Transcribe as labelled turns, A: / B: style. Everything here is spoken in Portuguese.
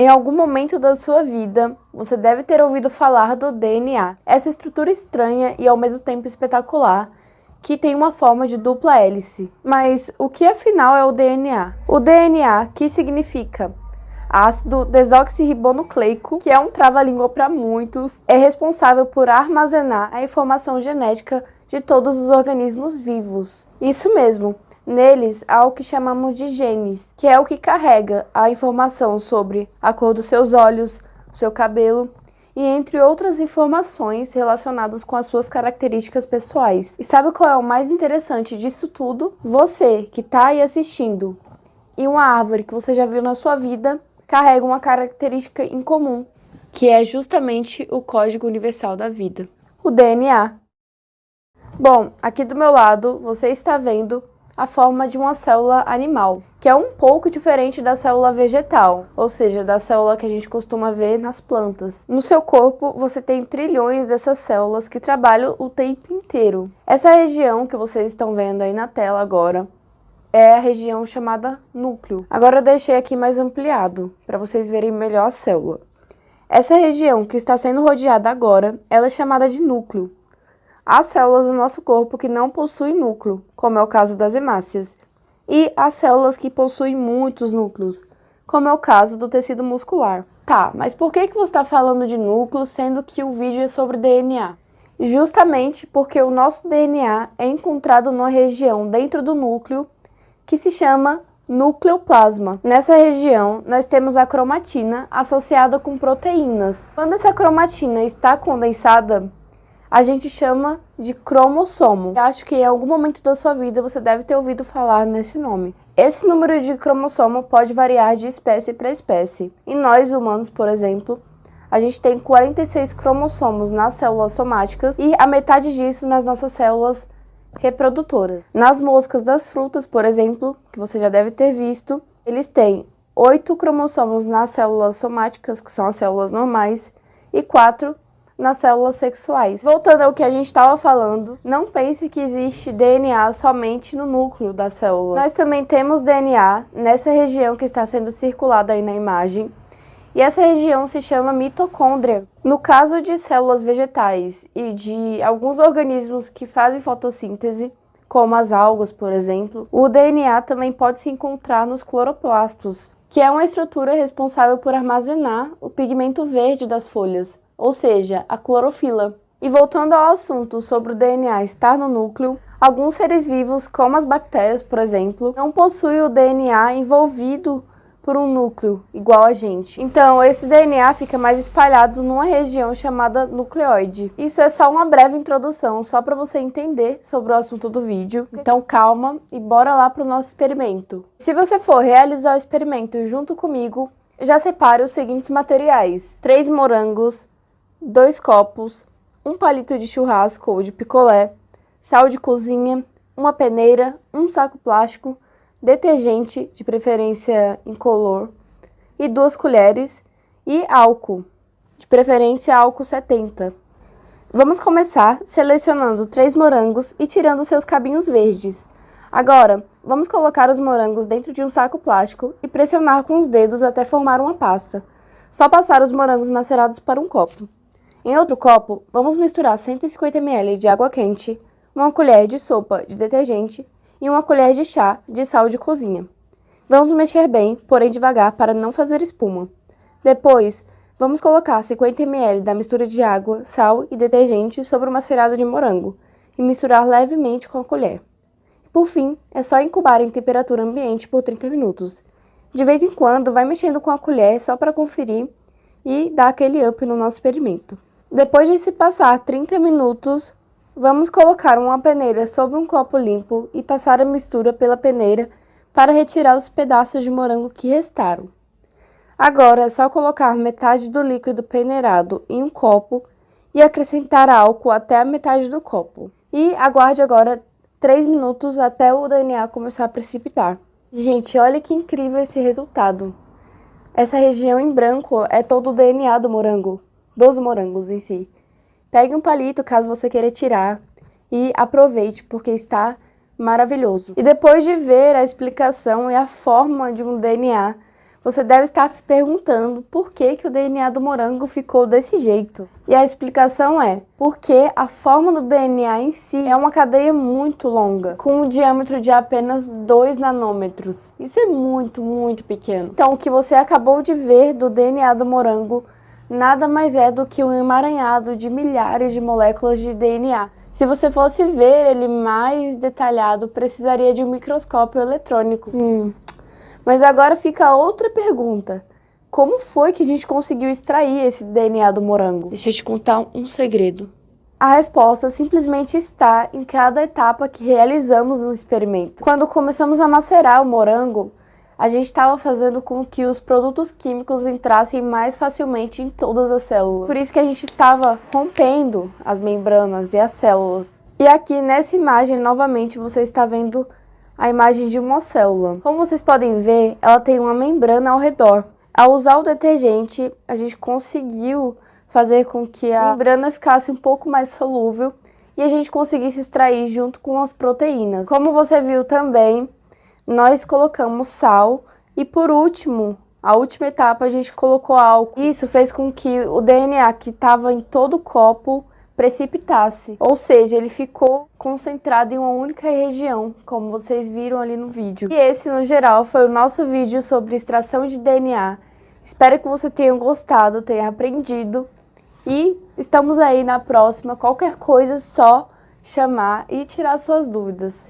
A: Em algum momento da sua vida, você deve ter ouvido falar do DNA, essa estrutura estranha e ao mesmo tempo espetacular, que tem uma forma de dupla hélice. Mas o que afinal é o DNA? O DNA, que significa ácido desoxirribonucleico, que é um trava-língua para muitos, é responsável por armazenar a informação genética de todos os organismos vivos. Isso mesmo. Neles há o que chamamos de genes, que é o que carrega a informação sobre a cor dos seus olhos, seu cabelo e entre outras informações relacionadas com as suas características pessoais. E sabe qual é o mais interessante disso tudo? Você que está aí assistindo e uma árvore que você já viu na sua vida carrega uma característica em comum, que é justamente o código universal da vida, o DNA. Bom, aqui do meu lado você está vendo a forma de uma célula animal, que é um pouco diferente da célula vegetal, ou seja, da célula que a gente costuma ver nas plantas. No seu corpo, você tem trilhões dessas células que trabalham o tempo inteiro. Essa região que vocês estão vendo aí na tela agora é a região chamada núcleo. Agora eu deixei aqui mais ampliado, para vocês verem melhor a célula. Essa região que está sendo rodeada agora, ela é chamada de núcleo. Há células no nosso corpo que não possuem núcleo, como é o caso das hemácias, e há células que possuem muitos núcleos, como é o caso do tecido muscular. Tá, mas por que você está falando de núcleo, sendo que o vídeo é sobre DNA? Justamente porque o nosso DNA é encontrado numa região dentro do núcleo que se chama nucleoplasma. Nessa região, nós temos a cromatina associada com proteínas. Quando essa cromatina está condensada, a gente chama de cromossomo. Eu acho que em algum momento da sua vida você deve ter ouvido falar nesse nome. Esse número de cromossomo pode variar de espécie para espécie. Em nós humanos, por exemplo, a gente tem 46 cromossomos nas células somáticas e a metade disso nas nossas células reprodutoras. Nas moscas das frutas, por exemplo, que você já deve ter visto, eles têm 8 cromossomos nas células somáticas, que são as células normais, e 4 nas células sexuais. Voltando ao que a gente estava falando, não pense que existe DNA somente no núcleo da célula. Nós também temos DNA nessa região que está sendo circulada aí na imagem, e essa região se chama mitocôndria. No caso de células vegetais e de alguns organismos que fazem fotossíntese, como as algas, por exemplo, o DNA também pode se encontrar nos cloroplastos, que é uma estrutura responsável por armazenar o pigmento verde das folhas, ou seja, a clorofila. E voltando ao assunto sobre o DNA estar no núcleo, alguns seres vivos, como as bactérias, por exemplo, não possuem o DNA envolvido por um núcleo, igual a gente. Então, esse DNA fica mais espalhado numa região chamada nucleoide. Isso é só uma breve introdução, só para você entender sobre o assunto do vídeo. Então, calma e bora lá para o nosso experimento. Se você for realizar o experimento junto comigo, já separe os seguintes materiais: 3 morangos, 2 copos, um palito de churrasco ou de picolé, sal de cozinha, uma peneira, um saco plástico, detergente, de preferência incolor, e 2 colheres, e álcool, de preferência álcool 70. Vamos começar selecionando 3 morangos e tirando seus cabinhos verdes. Agora, vamos colocar os morangos dentro de um saco plástico e pressionar com os dedos até formar uma pasta. Só passar os morangos macerados para um copo. Em outro copo, vamos misturar 150 ml de água quente, uma colher de sopa de detergente e uma colher de chá de sal de cozinha. Vamos mexer bem, porém devagar, para não fazer espuma. Depois, vamos colocar 50 ml da mistura de água, sal e detergente sobre o macerado de morango e misturar levemente com a colher. Por fim, é só incubar em temperatura ambiente por 30 minutos. De vez em quando, vai mexendo com a colher só para conferir e dar aquele up no nosso experimento. Depois de se passar 30 minutos, vamos colocar uma peneira sobre um copo limpo e passar a mistura pela peneira para retirar os pedaços de morango que restaram. Agora é só colocar metade do líquido peneirado em um copo e acrescentar álcool até a metade do copo. E aguarde agora 3 minutos até o DNA começar a precipitar. Gente, olha que incrível esse resultado. Essa região em branco é todo o DNA do morango, dos morangos em si. Pegue um palito caso você queira tirar e aproveite porque está maravilhoso. E depois de ver a explicação e a forma de um DNA, Você deve estar se perguntando por que o DNA do morango ficou desse jeito. E a explicação é porque a forma do DNA em si é uma cadeia muito longa, com um diâmetro de apenas 2 nanômetros. Isso é muito, muito pequeno. Então, o que você acabou de ver do DNA do morango nada mais é do que um emaranhado de milhares de moléculas de DNA. Se você fosse ver ele mais detalhado, precisaria de um microscópio eletrônico. Mas agora fica outra pergunta. Como foi que a gente conseguiu extrair esse DNA do morango? Deixa eu te contar um segredo. A resposta simplesmente está em cada etapa que realizamos no experimento. Quando começamos a macerar o morango, a gente estava fazendo com que os produtos químicos entrassem mais facilmente em todas as células. Por isso que a gente estava rompendo as membranas e as células. E aqui nessa imagem, novamente, você está vendo a imagem de uma célula. Como vocês podem ver, ela tem uma membrana ao redor. Ao usar o detergente, a gente conseguiu fazer com que a membrana ficasse um pouco mais solúvel e a gente conseguisse extrair junto com as proteínas. Como você viu também, nós colocamos sal e por último, a última etapa, a gente colocou álcool. Isso fez com que o DNA que estava em todo o copo precipitasse, ou seja, ele ficou concentrado em uma única região, como vocês viram ali no vídeo. E esse, no geral, foi o nosso vídeo sobre extração de DNA. Espero que você tenha gostado, tenha aprendido e estamos aí na próxima. Qualquer coisa, só chamar e tirar suas dúvidas.